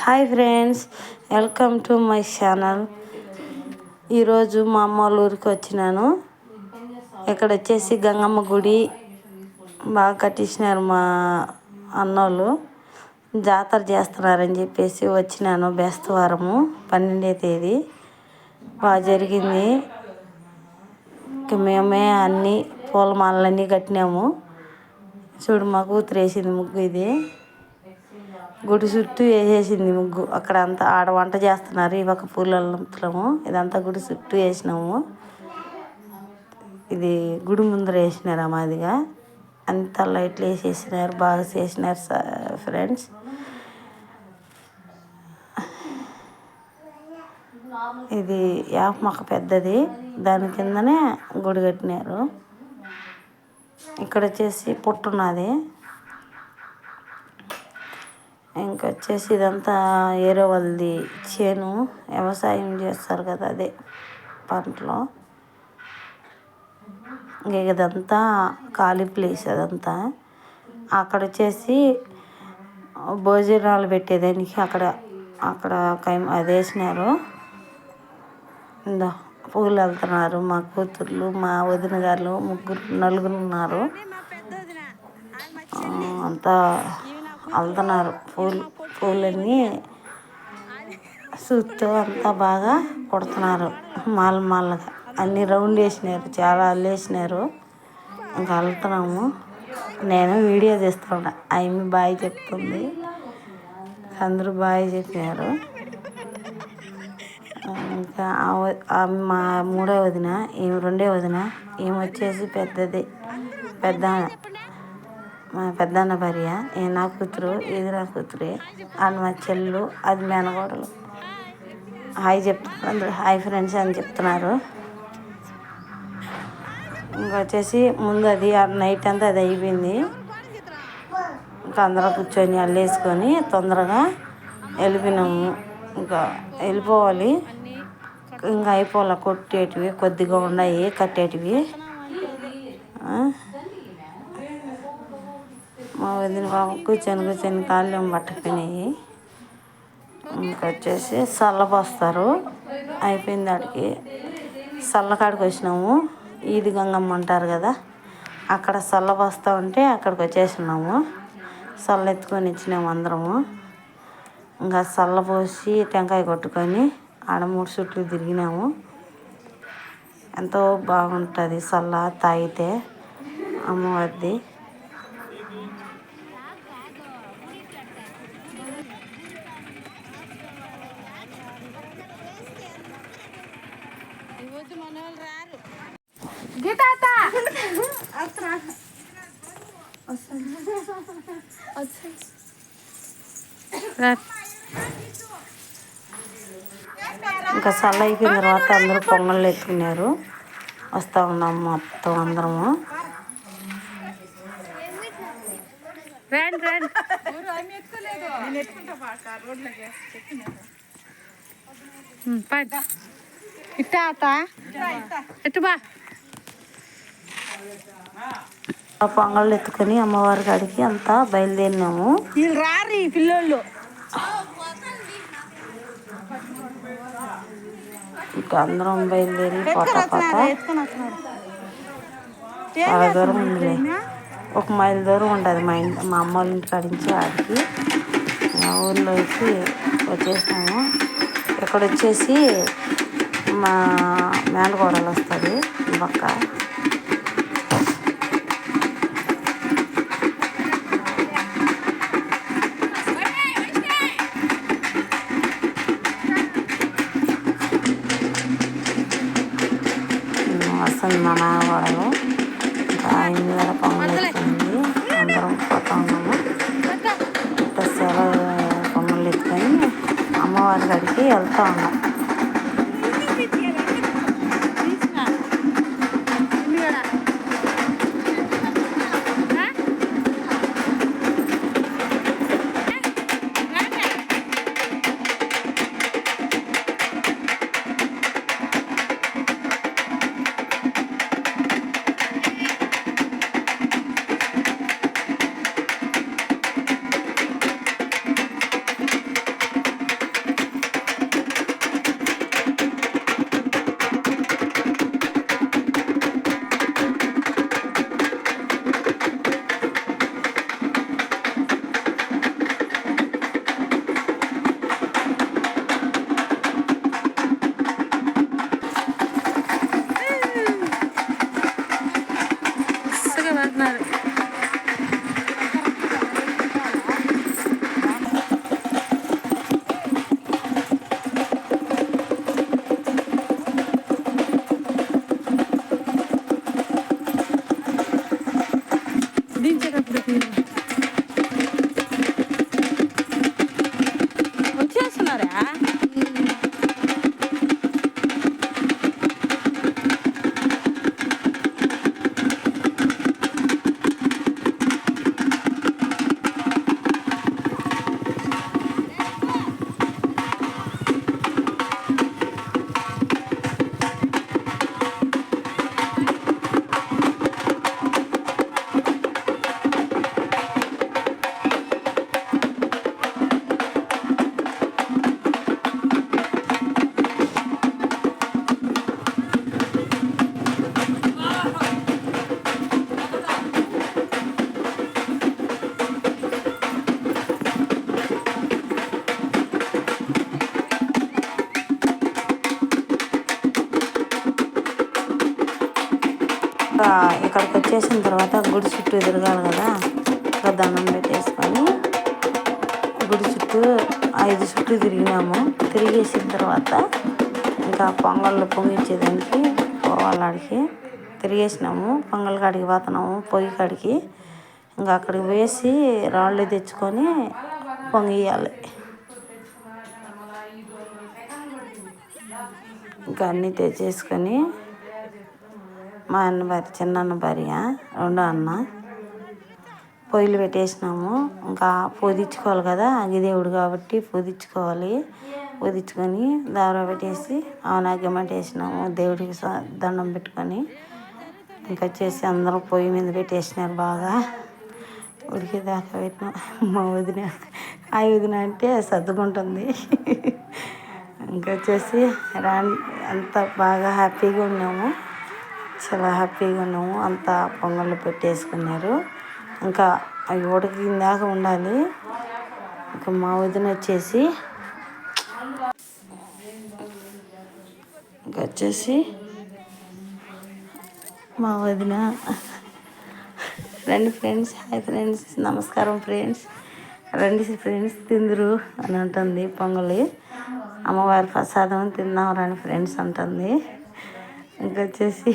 Hi friends, welcome to my channel. ఈరోజు మా అమ్మ వాళ్ళ ఊరికి వచ్చినాను. ఇక్కడ వచ్చేసి గంగమ్మ గుడి బాగా కట్టించినారు మా అన్నోళ్ళు. జాతర చేస్తున్నారని చెప్పేసి వచ్చినాను. బేస్తవారము 12వ తేదీ బాగా జరిగింది. మేమే అన్నీ పూలమాలన్నీ కట్టినాము. చూడు మా కూతురు వేసింది ముగ్గు. ఇది గుడి చుట్టూ వేసేసింది ముగ్గు. అక్కడ అంతా ఆడ వంట చేస్తున్నారు. ఈ పక్క పూలము ఇదంతా గుడి చుట్టూ వేసినాము. ఇది గుడి ముందర వేసినారు మాదిగా. అంతా లైట్లు వేసేసినారు. బాగా చేసినారు ఫ్రెండ్స్. ఇది యాప మొక్క పెద్దది, దాని కిందనే గుడి కట్టినారు. ఇక్కడ వచ్చేసి పుట్టున్నది. ఇంకొచ్చేసి ఇదంతా ఏరో వాళ్ళది చేను, వ్యవసాయం చేస్తారు కదా, అదే పంటలో. ఇదంతా ఖాళీ ప్లేస్ అదంతా. అక్కడ వచ్చేసి భోజనాలు పెట్టేదానికి అక్కడ అక్కడ అది వేసినారు. పూలు వెళ్తున్నారు. మా కూతుర్లు, మా వదిన గారు నలుగురు ఉన్నారు. అంతా వెళ్తున్నారు. పూలన్నీ సూత్తో అంతా బాగా కొడుతున్నారు. మాలగా అన్నీ రౌండ్ వేసినారు. చాలా అల్లేసినారు. ఇంకా వెళ్తున్నాము. నేను వీడియో తీస్తున్నా. ఆమె బాయ్ చెప్తుంది. అందరూ బాయ్ చెప్పినారు. ఇంకా మా మూడో వదిన, ఈమె రెండో వదిన, ఈమె వచ్చేసి పెద్దది, మా పెద్దన్న భార్య. నా కూతురు, ఇది నా కూతురే. అది మా చెల్లు, అది మేనగోడలు. హాయ్ చెప్తున్నారు. అందరూ హాయ్ ఫ్రెండ్స్ అని చెప్తున్నారు. ఇంకా వచ్చేసి ముందు అది నైట్ అంతా అది అయిపోయింది. ఇంకా అందరూ కూర్చొని అల్లేసుకొని తొందరగా వెళ్ళిపోయినాము. ఇంకా వెళ్ళిపోవాలి. ఇంకా అయిపోలే. కొట్టేటివి కొద్దిగా ఉన్నాయి, కట్టేటివి. మా వదిన కూర్చొని కాళ్ళు పట్టుకుపోయినాయి. ఇంకా వచ్చేసి చల్లపోస్తారు. అయిపోయింది. ఆడికి చల్లకాడికి వచ్చినాము. ఈది గంగమ్మ అంటారు కదా, అక్కడ చల్లపోస్తూ ఉంటే అక్కడికి వచ్చేసినాము. చల్ల ఎత్తుకొని ఇచ్చినాము అందరము. ఇంకా చల్లపోసి టెంకాయ కొట్టుకొని ఆడ 3 చుట్లు తిరిగినాము. ఎంతో బాగుంటుంది చల్ల తాగితే అమ్మవారిది. ఇంకా చల్ల అయిపోయిన తర్వాత అందరూ పొంగళ్ళు ఎత్తుకున్నారు. వస్తూ ఉన్నాము మొత్తం అందరము. పొంగళ్ళు ఎత్తుకొని అమ్మవారి కాడికి అంతా బయలుదేరినాము. పిల్లోళ్ళు ఇంకా అందరం బయలుదేరి పోతా చాలా దూరం ఉంది. 1 మైల్ దూరం ఉంటుంది మా అమ్మ వాళ్ళ ఇంటి కాడి నుంచి ఆడికి. మా ఊర్లోకి వచ్చేసినాము. ఇక్కడ వచ్చేసి మా మేనకోడలు వస్తుంది ఈ పక్క. వస్తుంది మా మేనకోడలు. ఆయన మీద పొంగలు ఎత్తుకుంది. అందరం పోతా ఉన్నాము. పొంగలు ఎత్తుకొని అమ్మవారి కాడికి వెళ్తా ఉన్నాం. ఇంకా ఇక్కడికి వచ్చేసిన తర్వాత గుడి చుట్టూ తిరగాలి కదా, ఇంకా దండం పెట్టేసుకొని గుడి చుట్టూ 5 చుట్టూ తిరిగినాము. తిరిగేసిన తర్వాత ఇంకా పొంగళ్ళు పొంగిచ్చేదానికి పోవాలి. తిరిగేసినాము, పొంగల్ కాడికి పోతున్నాము, పొయ్యి కాడికి. ఇంకా అక్కడికి వేసి రాళ్ళు తెచ్చుకొని పొంగియాలి. ఇంకా అన్నీ తెచ్చేసుకొని మా అన్న భార్య, చిన్న భార్య, రెండో అన్న పొయ్యిలు పెట్టేసినాము. ఇంకా పొదిచ్చుకోవాలి కదా, అగ్గిదేవుడు కాబట్టి పొదిచ్చుకోవాలి. పొదిచ్చుకొని దావరా పెట్టేసి ఆవనాగ్యమంటేసినాము. దేవుడికి దండం పెట్టుకొని ఇంకా వచ్చేసి అందరం పొయ్యి మీద పెట్టేసినారు. బాగా ఉడికేదాకా పెట్టినాం. మా వదిన వదిన అంటే సర్దుకుంటుంది. ఇంకా వచ్చేసి అంత బాగా హ్యాపీగా ఉన్నాము, చాలా హ్యాపీగా ఉన్నాము. అంతా పొంగళ్ళు పెట్టేసుకున్నారు. ఇంకా అవి ఉడికిందాక ఉండాలి. ఇంకా మా వదిన వచ్చేసి మా వదిన రండి ఫ్రెండ్స్, హాయ్ ఫ్రెండ్స్, నమస్కారం ఫ్రెండ్స్, రండి ఫ్రెండ్స్ తిందురు అని అంటుంది. పొంగలి అమ్మవారి ప్రసాదం తిందాం రండి ఫ్రెండ్స్ అంటుంది. ఇంకొచ్చేసి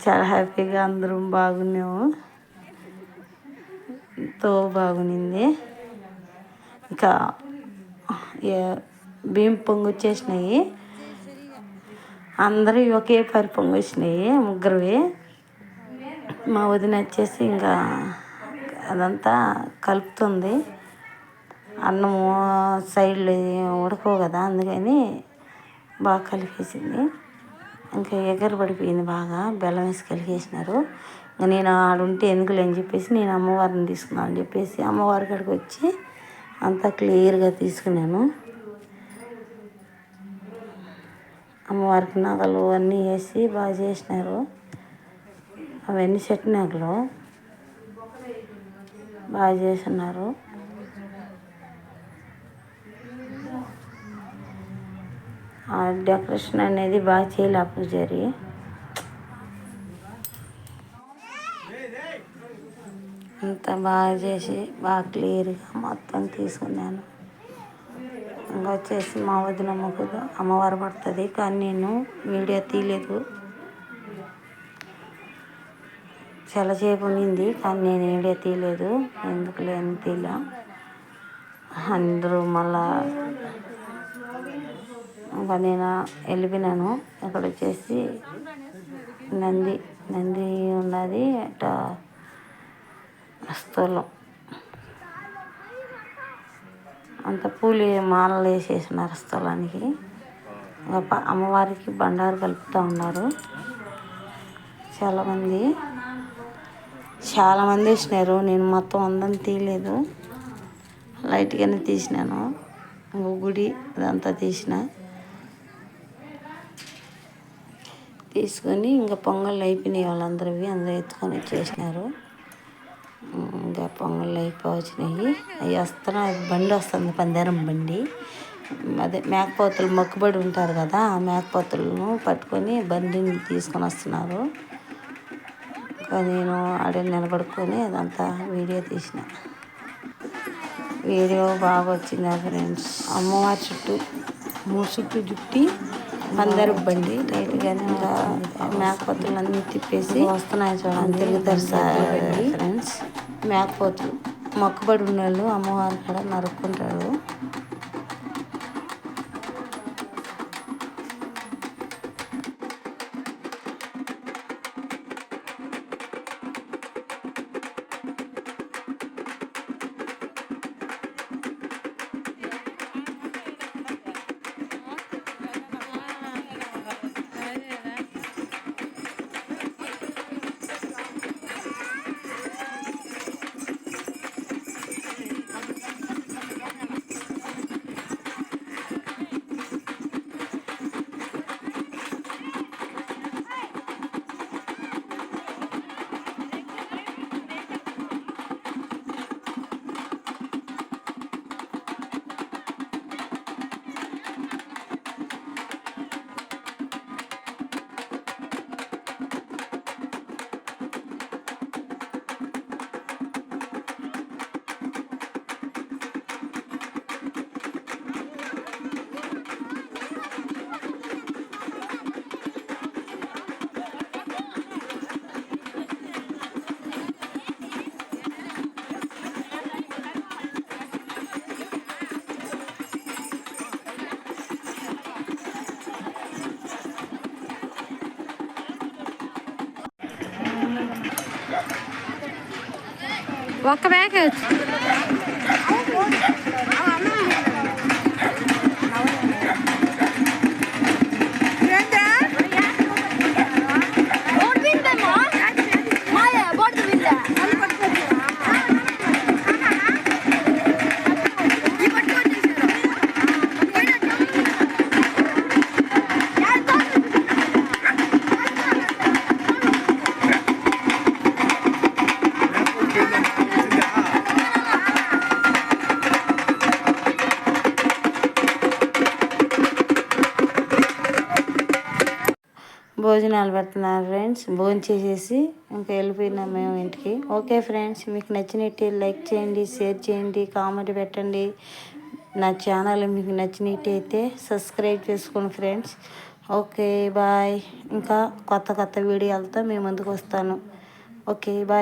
చాలా హ్యాపీగా అందరం బాగున్నాము, ఎంతో బాగుంది. ఇంకా బియ్యం పొంగు వచ్చేసినాయి. అందరూ ఒకే పరి పొంగు వచ్చినాయి, ముగ్గురువి. మా వదిన వచ్చేసి ఇంకా అదంతా కలుపుతుంది. అన్నము సైడ్లు ఉడకవు కదా, అందుకని బాగా కలిపేసింది. ఇంకా ఎగర పడిపోయింది బాగా, బెల్లం వేసి కలిపేసినారు. ఇంకా నేను ఆడుంటే ఎందుకులే అని చెప్పేసి నేను అమ్మవారిని తీసుకున్నాను అని చెప్పేసి అమ్మవారి కాడికి వచ్చి అంతా క్లియర్గా తీసుకున్నాను. అమ్మవారికి నగలు అన్నీ వేసి బాగా చేసినారు. అవన్నీ సెట్ నగలు బాగా చేస్తున్నారు. డెకరేషన్ అనేది బాగా చేయలే పూజారి. అంత బాగా చేసి బాగా క్లియర్గా మొత్తం తీసుకున్నాను. ఇంకా వచ్చేసి మా వదిన మొక్కుదు అమ్మవారు పడుతుంది, కానీ నేను వీడియో తీయలేదు. చాలాసేపు ఉండింది కానీ నేను వీడియో తీయలేదు, ఎందుకు లేని తీయలే. అందరూ మళ్ళా ఇంకా నేను వెళ్ళిపోయినాను. ఇక్కడ వచ్చేసి నంది ఉన్నది, అట్లా స్థూలం అంత పూలు మాలలు వేసేసినారు స్థలానికి. అమ్మవారికి బండారు కలుపుతూ ఉన్నారు. చాలామంది వేసినారు. నేను మొత్తం అందరం తీయలేదు, లైట్గానే తీసినాను. గుడి అదంతా తీసుకొని ఇంకా పొంగళ్ళు అయిపోయినాయి వాళ్ళందరివి. అందరూ ఎత్తుకొని వచ్చేసినారు. ఇంకా పొంగళ్ళు అయిపోవచ్చినాయి. అవి వస్తున్నాయి, బండి వస్తుంది, పందేరం బండి. అదే మేకపోతులు మొక్కుబడి ఉంటారు కదా, ఆ మేకపోతులను పట్టుకొని బండిని తీసుకొని వస్తున్నారు. ఇంకా నేను ఆడే నిలబడుకొని అదంతా వీడియో తీసిన. వీడియో బాగా వచ్చింది ఫ్రెండ్స్. అమ్మవారి చుట్టూ 3 చుట్టూ చుట్టి పందేరం బండి లైట్గానే ఇంకా మేకపోతులన్నీ తిప్పేసి వస్తున్నాయి చూడండి, తిరుగుతారు ఫ్రెండ్స్. మేకపోతులు మొక్కుబడి ఉన్న వాళ్ళు అమ్మవారి కాడ నరుక్కుంటారు. ఒక్క బ్యాగ్ భోజనాలు పెడుతున్నారు ఫ్రెండ్స్. భోజనం చేసేసి ఇంకా వెళ్ళిపోయినాం మేము ఇంటికి. ఓకే ఫ్రెండ్స్, మీకు నచ్చినట్టు లైక్ చేయండి, షేర్ చేయండి, కామెంట్ పెట్టండి. నా ఛానల్ మీకు నచ్చినట్టయితే సబ్స్క్రైబ్ చేసుకోండి ఫ్రెండ్స్. Okay bye. ఇంకా కొత్త వీడియోలతో మీ ముందుకు వస్తాను. Okay bye.